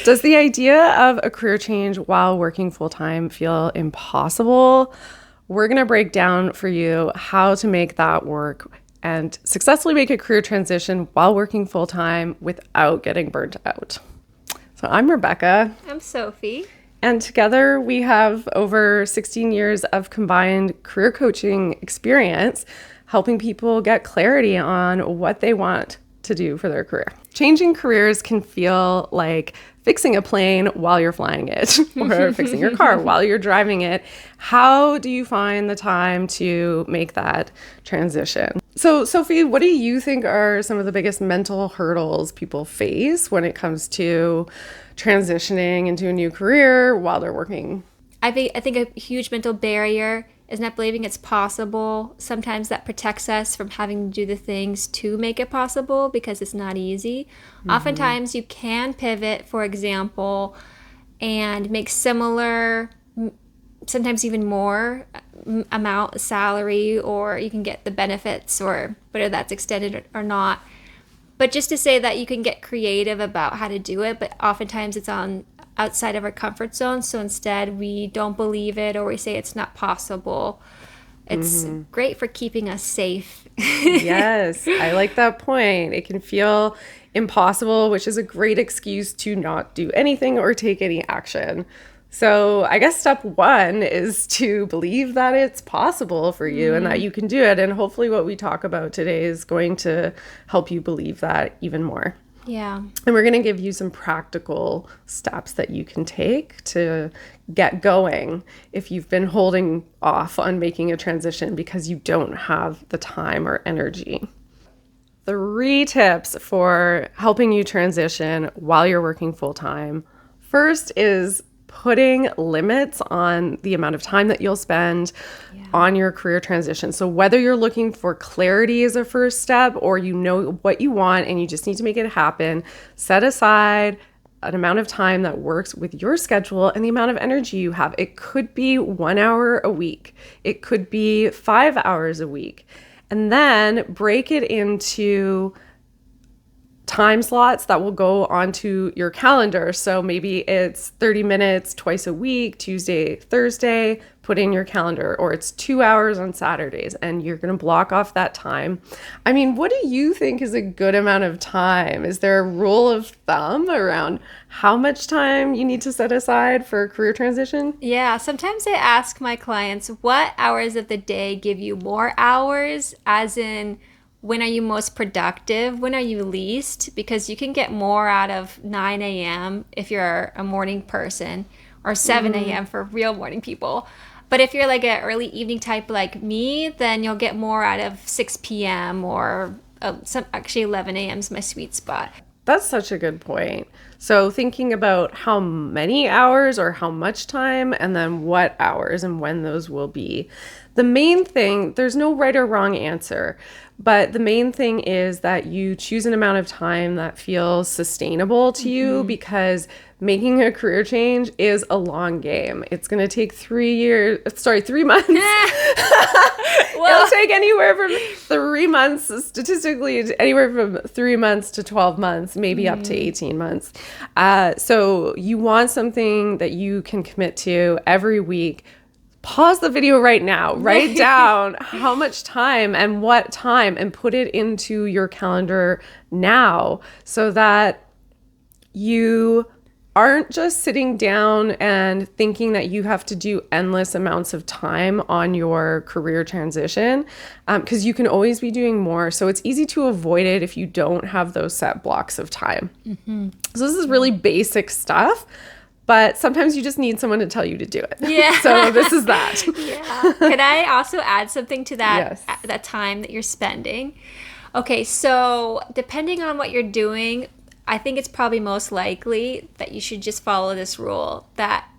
Does the idea of a career change while working full-time feel impossible? We're going to break down for you how to make that work and successfully make a career transition while working full-time without getting burnt out. So I'm Rebecca. I'm Sophie. And together we have over 16 years of combined career coaching experience, helping people get clarity on what they want to do for their career. Changing careers can feel like fixing a plane while you're flying it or fixing your car while you're driving it. How do you find the time to make that transition? So, Sophie, what do you think are some of the biggest mental hurdles people face when it comes to transitioning into a new career while they're working? I think a huge mental barrier is not believing it's possible. Sometimes that protects us from having to do the things to make it possible because it's not easy. Oftentimes you can pivot, for example, and make similar, sometimes even more amount of salary, or you can get the benefits, or whether that's extended or not. But just to say that you can get creative about how to do it, but oftentimes it's outside of our comfort zone. So instead we don't believe it, or we say it's not possible. It's great for keeping us safe. Yes, I like that point. It can feel impossible, which is a great excuse to not do anything or take any action. So I guess step one is to believe that it's possible for you and that you can do it. And hopefully what we talk about today is going to help you believe that even more. Yeah. And we're going to give you some practical steps that you can take to get going if you've been holding off on making a transition because you don't have the time or energy. 3 tips for helping you transition while you're working full-time. First is putting limits on the amount of time that you'll spend on your career transition. So whether you're looking for clarity as a first step or you know what you want and you just need to make it happen, set aside an amount of time that works with your schedule and the amount of energy you have. It could be 1 hour a week. It could be 5 hours a week. And then break it into time slots that will go onto your calendar. So maybe it's 30 minutes twice a week, Tuesday, Thursday, put in your calendar, or it's 2 hours on Saturdays and you're going to block off that time. I mean, what do you think is a good amount of time? Is there a rule of thumb around how much time you need to set aside for a career transition? Yeah, sometimes I ask my clients, what hours of the day give you more hours? As in, when are you most productive? When are you least? Because you can get more out of 9 a.m. if you're a morning person, or 7 a.m. for real morning people. But if you're like an early evening type like me, then you'll get more out of 6 p.m. or actually 11 a.m. is my sweet spot. That's such a good point. So thinking about how many hours or how much time, and then what hours and when those will be. The main thing, there's no right or wrong answer, but the main thing is that you choose an amount of time that feels sustainable to you, because making a career change is a long game. It's going to take 3 months. It'll take anywhere from 3 months, statistically, anywhere from 3 months to 12 months, maybe up to 18 months. So you want something that you can commit to every week. Pause the video right now, write down how much time and what time, and put it into your calendar now so that you aren't just sitting down and thinking that you have to do endless amounts of time on your career transition, because you can always be doing more. So it's easy to avoid it if you don't have those set blocks of time. So this is really basic stuff. But sometimes you just need someone to tell you to do it. Yeah. So this is that. Yeah. Can I also add something to that, Yes. that time that you're spending? Okay, so depending on what you're doing, I think it's probably most likely that you should just follow this rule, that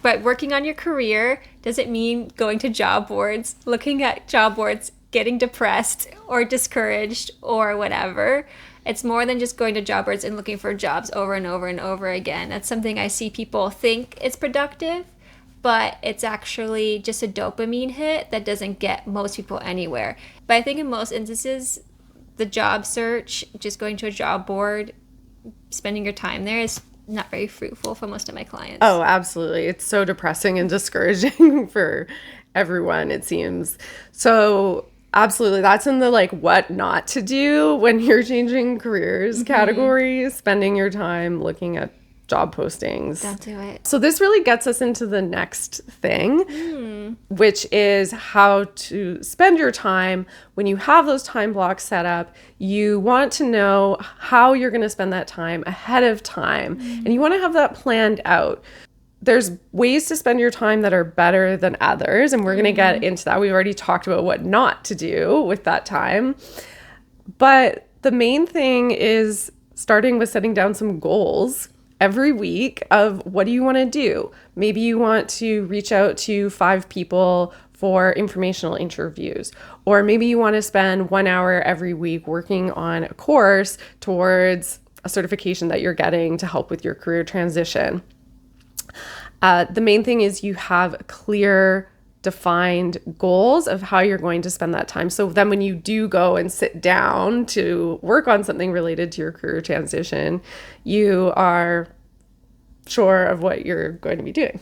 but working on your career doesn't mean going to job boards, looking at job boards, getting depressed or discouraged or whatever. It's more than just going to job boards and looking for jobs over and over and over again. That's something I see people think it's productive, but it's actually just a dopamine hit that doesn't get most people anywhere. But I think in most instances, the job search, just going to a job board, spending your time there is not very fruitful for most of my clients. Oh, absolutely. It's so depressing and discouraging for everyone, it seems. So, absolutely. That's in the like what not to do when you're changing careers categories, spending your time looking at job postings. Don't do it. So, this really gets us into the next thing, which is how to spend your time. When you have those time blocks set up, you want to know how you're going to spend that time ahead of time, and you want to have that planned out. There's ways to spend your time that are better than others, and we're going to get into that. We've already talked about what not to do with that time. But the main thing is starting with setting down some goals every week of what do you want to do? Maybe you want to reach out to 5 people for informational interviews, or maybe you want to spend 1 hour every week working on a course towards a certification that you're getting to help with your career transition. The main thing is you have clear, defined goals of how you're going to spend that time. So then when you do go and sit down to work on something related to your career transition, you are sure of what you're going to be doing.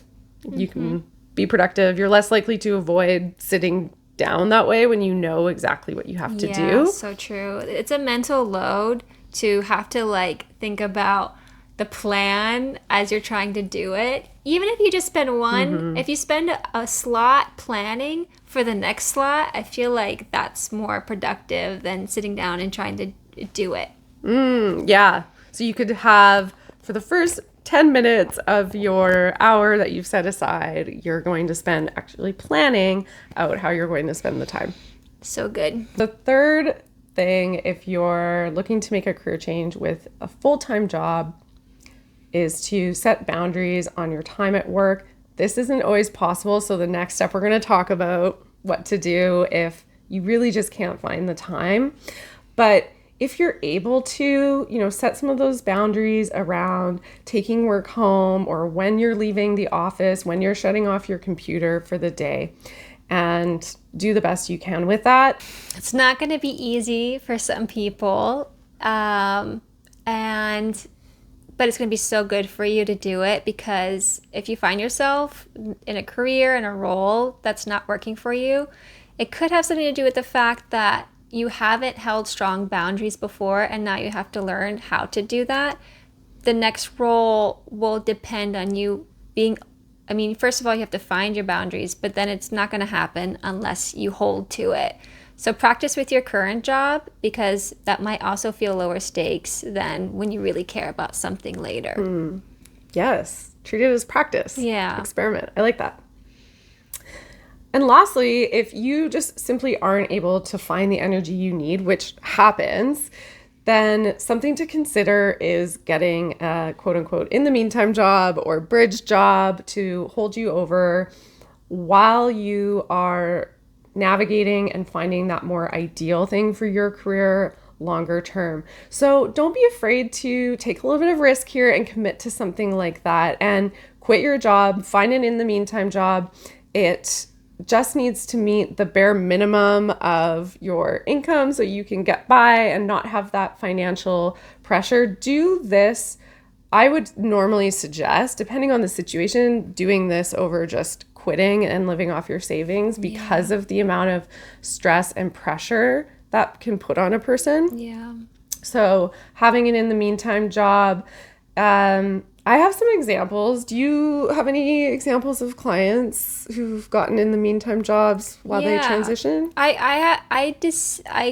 You can be productive. You're less likely to avoid sitting down that way when you know exactly what you have to do. So true. It's a mental load to have to like think about the plan as you're trying to do it. Even if you just spend one, if you spend a slot planning for the next slot, I feel like that's more productive than sitting down and trying to do it. Yeah. So you could have, for the first 10 minutes of your hour that you've set aside, you're going to spend actually planning out how you're going to spend the time. So good. The third thing, if you're looking to make a career change with a full-time job, is to set boundaries on your time at work. This isn't always possible, so the next step we're going to talk about what to do if you really just can't find the time. But if you're able to, set some of those boundaries around taking work home or when you're leaving the office, when you're shutting off your computer for the day, and do the best you can with that. It's not going to be easy for some people, but it's going to be so good for you to do it, because if you find yourself in a career, in a role that's not working for you, it could have something to do with the fact that you haven't held strong boundaries before, and now you have to learn how to do that. The next role will depend on you first of all, you have to find your boundaries, but then it's not going to happen unless you hold to it. So practice with your current job, because that might also feel lower stakes than when you really care about something later. Yes. Treat it as practice. Yeah. Experiment. I like that. And lastly, if you just simply aren't able to find the energy you need, which happens, then something to consider is getting a quote unquote in the meantime job or bridge job to hold you over while you are navigating and finding that more ideal thing for your career longer term. So don't be afraid to take a little bit of risk here and commit to something like that and quit your job, find an in the meantime job. It just needs to meet the bare minimum of your income so you can get by and not have that financial pressure. Do this. I would normally suggest, depending on the situation, doing this over just quitting and living off your savings because of the amount of stress and pressure that can put on a person. Yeah. So having an in the meantime job, I have some examples. Do you have any examples of clients who've gotten in the meantime jobs while they transition? I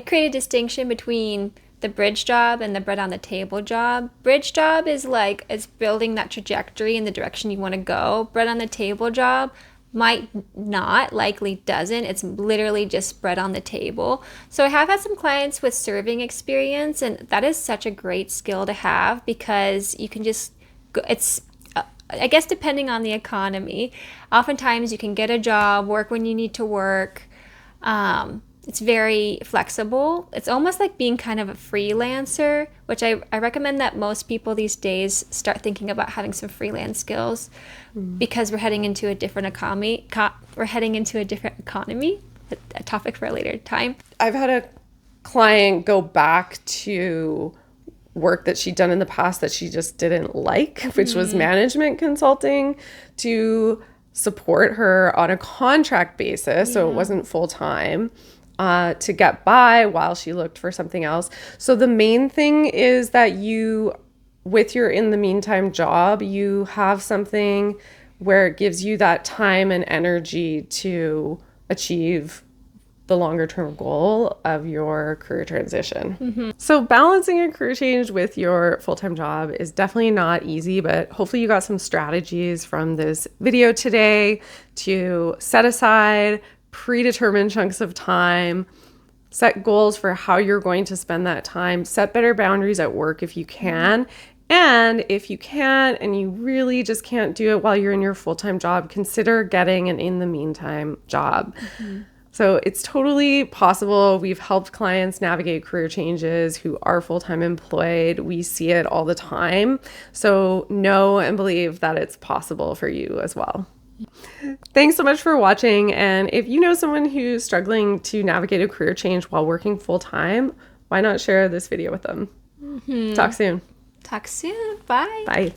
create a distinction between the bridge job and the bread on the table job. Bridge job is like, it's building that trajectory in the direction you want to go. Bread on the table job might not, likely doesn't. It's literally just bread on the table. So I have had some clients with serving experience, and that is such a great skill to have, because you can just go, it's I guess depending on the economy, oftentimes you can get a job, work when you need to work. It's very flexible. It's almost like being kind of a freelancer, which I recommend that most people these days start thinking about having some freelance skills, because we're heading into a different economy. A topic for a later time. I've had a client go back to work that she'd done in the past that she just didn't like, which was management consulting, to support her on a contract basis. So it wasn't full time, to get by while she looked for something else. So the main thing is that you, with your in the meantime job, you have something where it gives you that time and energy to achieve the longer term goal of your career transition. So balancing a career change with your full-time job is definitely not easy, but hopefully you got some strategies from this video today to set aside predetermined chunks of time, set goals for how you're going to spend that time, set better boundaries at work if you can. And if you can't and you really just can't do it while you're in your full-time job, consider getting an in the meantime job. So it's totally possible. We've helped clients navigate career changes who are full-time employed. We see it all the time. So know and believe that it's possible for you as well. Thanks so much for watching. And if you know someone who's struggling to navigate a career change while working full-time, why not share this video with them? Talk soon. Talk soon. Bye. Bye.